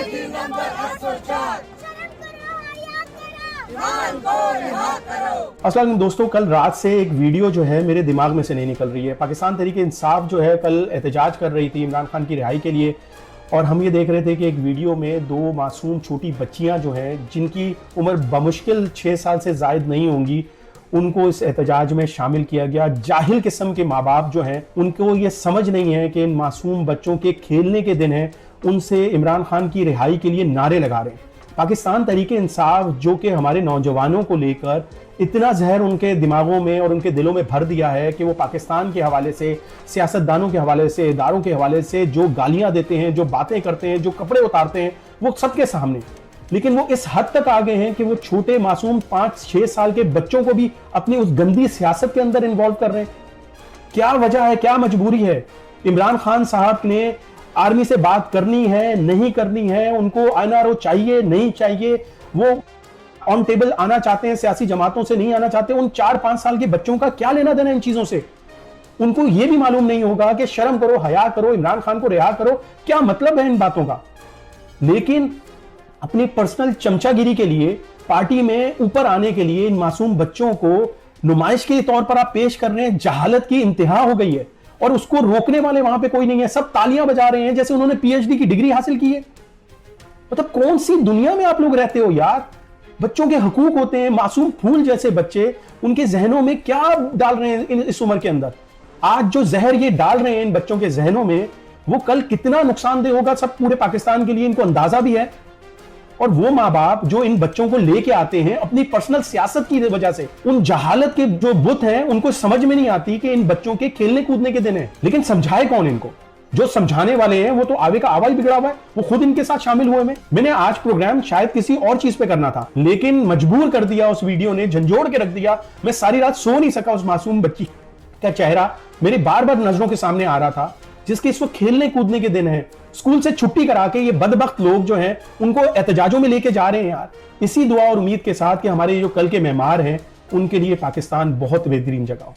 अपराधी नंबर 804 अस्सलाम वालेकुम दोस्तों, कल रात से एक वीडियो जो है मेरे दिमाग में से नहीं निकल रही है। पाकिस्तान तहरीक इंसाफ जो है कल एहतजाज कर रही थी इमरान खान की रिहाई के लिए, और हम ये देख रहे थे कि एक वीडियो में दो मासूम छोटी बच्चियां जो हैं जिनकी उम्र बमुश्किल 6 साल से ज़ायद नहीं होंगी, उनको इस एहतजाज में शामिल किया गया। जाहिल किस्म के माँ बाप जो हैं उनको ये समझ नहीं है कि इन मासूम बच्चों के खेलने के दिन हैं, उनसे इमरान खान की रिहाई के लिए नारे लगा रहे हैं। पाकिस्तान तहरीक इंसाफ जो कि हमारे नौजवानों को लेकर इतना जहर उनके दिमागों में और उनके दिलों में भर दिया है कि वो पाकिस्तान के हवाले से, सियासतदानों के हवाले से, इदारों के हवाले से जो गालियां देते हैं, जो बातें करते हैं, जो कपड़े उतारते हैं, वो सबके सामने। लेकिन वो इस हद तक आ गए हैं कि वो छोटे मासूम 5-6 साल के बच्चों को भी अपनी उस गंदी सियासत के अंदर इन्वॉल्व कर रहे हैं। क्या वजह है, क्या मजबूरी है? इमरान खान साहब ने आर्मी से बात करनी है, नहीं करनी है, उनको एनआरओ चाहिए, नहीं चाहिए, वो ऑन टेबल आना चाहते हैं, सियासी जमातों से नहीं आना चाहते। उन 4-5 साल के बच्चों का क्या लेना देना इन चीजों से? उनको यह भी मालूम नहीं होगा कि शर्म करो, हया करो, इमरान खान को रिहा करो, क्या मतलब है इन बातों का। लेकिन अपनी पर्सनल चमचागिरी के लिए, पार्टी में ऊपर आने के लिए इन मासूम बच्चों को नुमाइश के तौर पर आप पेश कर रहे हैं। जहालत की इंतहा हो गई है और उसको रोकने वाले वहां पे कोई नहीं है। सब तालियां बजा रहे हैं जैसे उन्होंने पीएचडी की डिग्री हासिल की है। मतलब कौन सी दुनिया में आप लोग रहते हो यार? बच्चों के हकूक होते हैं, मासूम फूल जैसे बच्चे, उनके जहनों में क्या डाल रहे हैं इस उम्र के अंदर? आज जो जहर ये डाल रहे हैं इन बच्चों के जहनों में, वो कल कितना नुकसानदेह होगा सब पूरे पाकिस्तान के लिए, इनको अंदाजा भी है। और वो माँ बाप जो इन बच्चों को लेके आते हैं अपनी पर्सनल सियासत की वजह से, उन जहालत के जो बुत हैं उनको समझ में नहीं आती कि इन बच्चों के खेलने कूदने के दिन है। लेकिन समझाए कौन इनको? जो समझाने वाले हैं वो तो आवे का आवा ही बिगड़ा हुआ है, वो खुद इनके साथ शामिल हुए हैं। मैंने आज प्रोग्राम शायद किसी और चीज पे करना था, लेकिन मजबूर कर दिया उस वीडियो ने, झंझोड़ के रख दिया। मैं सारी रात सो नहीं सका। उस मासूम बच्ची का चेहरा मेरी बार बार नजरों के सामने आ रहा था, जिसके इस वक्त खेलने कूदने के दिन है। स्कूल से छुट्टी करा के ये बदबख्त लोग जो हैं उनको एहतजाजों में लेके जा रहे हैं यार। इसी दुआ और उम्मीद के साथ कि हमारे जो कल के मेहमान हैं उनके लिए पाकिस्तान बहुत बेहतरीन जगह हो।